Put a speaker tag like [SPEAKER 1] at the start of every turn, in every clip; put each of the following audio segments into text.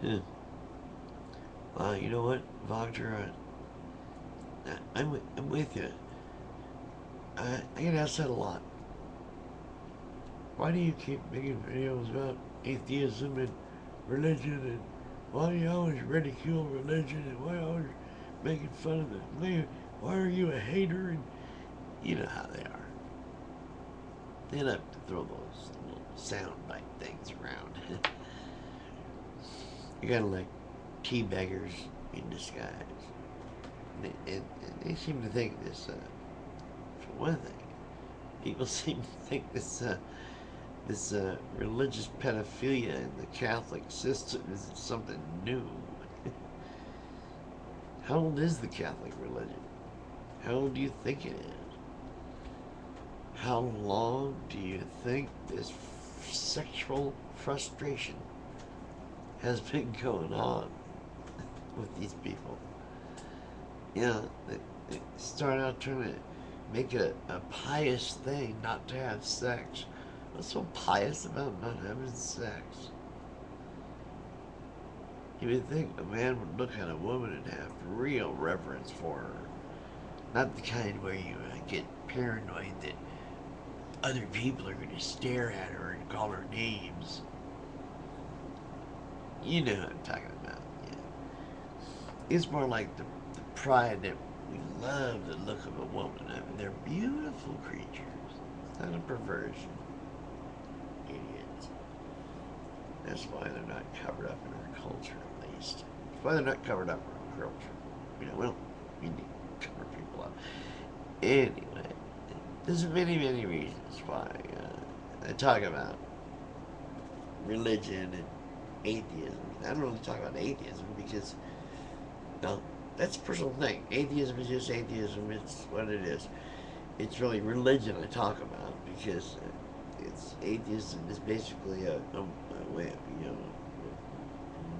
[SPEAKER 1] Huh. You know what, Wagner? I'm with you. I get asked that a lot. Why do you keep making videos about atheism and religion, and why do you always ridicule religion, and why are you always making fun of it? Why are you a hater? And you know how they are. They love to throw those little soundbite things around. You're kind of like tea beggars in disguise. And they seem to think this, for one thing, people seem to think this religious pedophilia in the Catholic system is something new. How old is the Catholic religion? How old do you think it is? How long do you think this sexual frustration has been going on with these people? You know, they start out trying to make it a pious thing not to have sex. What's so pious about not having sex? You would think a man would look at a woman and have real reverence for her. Not the kind where you get paranoid that other people are going to stare at her and call her names. You know what I'm talking about. Yeah. It's more like the pride that we love the look of a woman. I mean, they're beautiful creatures. It's not a perversion. Idiots. That's why they're not covered up in our culture, at least. That's why they're not covered up in our culture. You know, well, we need to cover people up. Anyway, there's many, many reasons why I talk about religion and atheism. I don't really talk about atheism because, no, that's a personal thing. Atheism is just atheism. It's what it is. It's really religion I talk about because it's atheism is basically a way of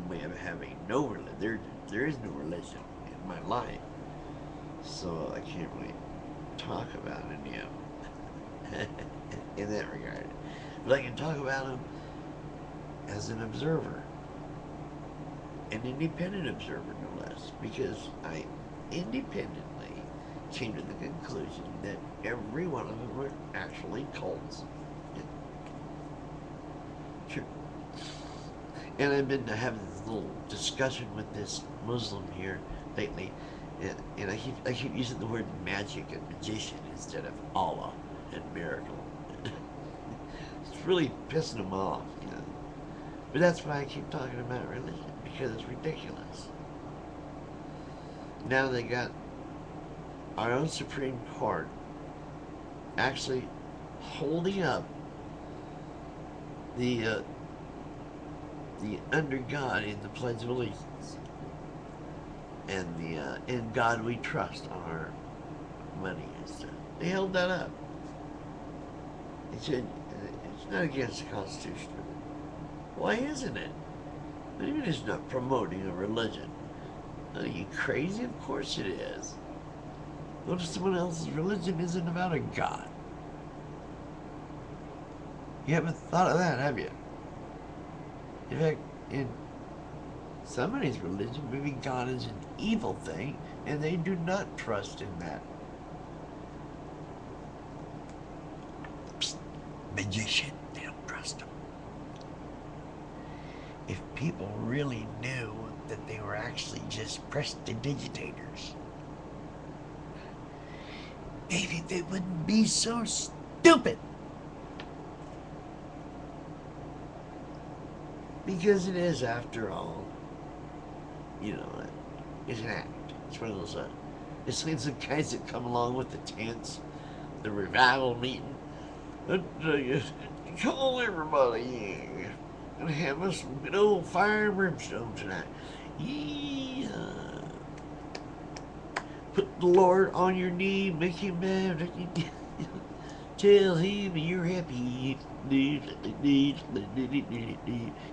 [SPEAKER 1] way of having no religion. There is no religion in my life, so I can't really talk about any of them in that regard. But I can talk about them as an observer, an independent observer, no less, because I independently came to the conclusion that every one of them were actually cults. Yeah, sure. And I've been having this little discussion with this Muslim here lately, and I keep using the word magic and magician instead of Allah and miracle. It's really pissing them off, you know. But that's why I keep talking about religion, because it's ridiculous. Now they got our own Supreme Court actually holding up the the under God in the Pledge of Allegiance and the in God we trust on our money and stuff. They held that up. They said it's not against the Constitution. Why isn't it? What do you mean it's not promoting a religion? Are you crazy? Of course it is. What if someone else's religion isn't about a God? You haven't thought of that, have you? In fact, in somebody's religion, maybe God is an evil thing, and they do not trust in that. Psst, magician, they don't trust him. If people really knew that they were actually just prestidigitators, maybe they wouldn't be so stupid. Because it is, after all, you know, it's an act. It's one of those, it's like the guys that come along with the tents, the revival meeting. And, come on, everybody. Gonna have us some good old fire and brimstone tonight. Yeah. Put the Lord on your knee, make him mad. Tell him you're happy.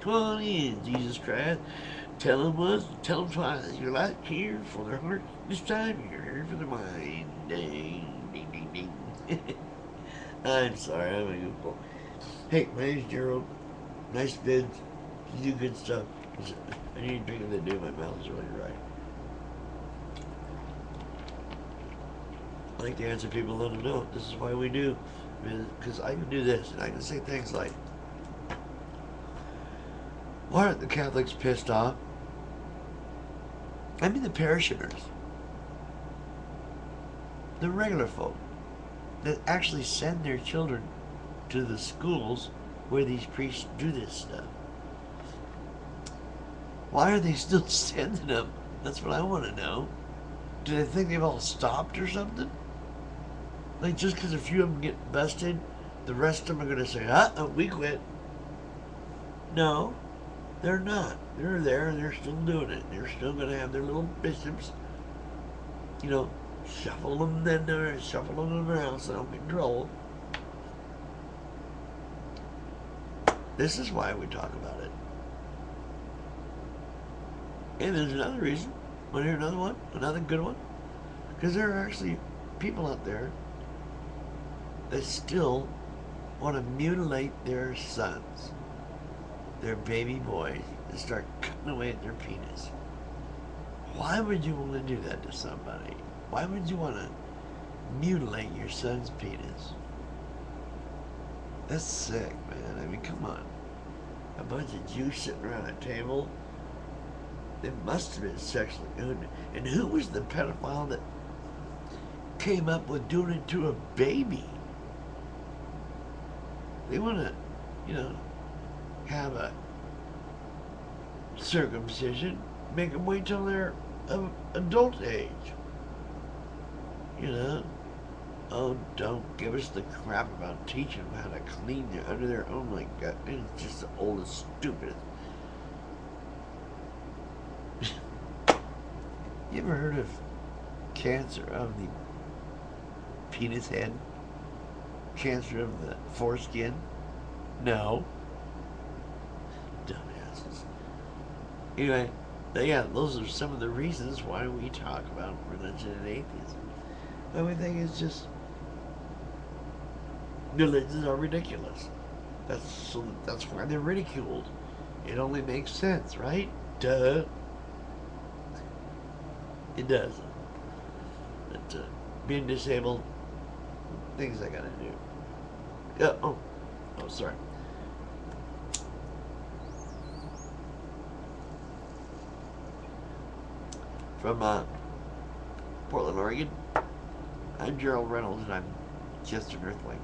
[SPEAKER 1] Come on in, Jesus Christ. Tell him twice. Your light here for their heart. This time you're here for their mind. Ding, ding, ding, ding. I'm sorry, I'm a goofball. Hey, my name's Gerald. Nice vids. You do good stuff. I need to drink of the dew. My mouth is really dry. I like to answer people, let them know this is why we do. Because I can do this, and I can say things like, why aren't the Catholics pissed off? I mean the parishioners, the regular folk that actually send their children to the schools where these priests do this stuff. Why are they still sending them? That's what I want to know. Do they think they've all stopped or something? Like, just because a few of them get busted, the rest of them are going to say, we quit. No, they're not. They're there and they're still doing it. They're still going to have their little bishops, shuffle them in there, shuffle them around so they don't get in trouble. This is why we talk about it. And there's another reason. Want to hear another one? Another good one? Because there are actually people out there that still want to mutilate their sons, their baby boys, and start cutting away at their penis. Why would you want to do that to somebody? Why would you want to mutilate your son's penis? That's sick, man. I mean, come on. A bunch of Jews sitting around a table. They must have been sexually. And who was the pedophile that came up with doing it to a baby? They want to, have a circumcision, make them wait till they're of adult age. Oh, don't give us the crap about teaching them how to clean their under their own. My God, it's just the oldest, stupidest. You ever heard of cancer of the penis head? Cancer of the foreskin? No. Dumbasses. Anyway, yeah, those are some of the reasons why we talk about religion and atheism. Everything is just, religions are ridiculous. That's why they're ridiculed. It only makes sense, right? Duh. It does. But being disabled, things I gotta do. Yeah. Oh, sorry. From Portland, Oregon. I'm Gerald Reynolds, and I'm just an Earthling.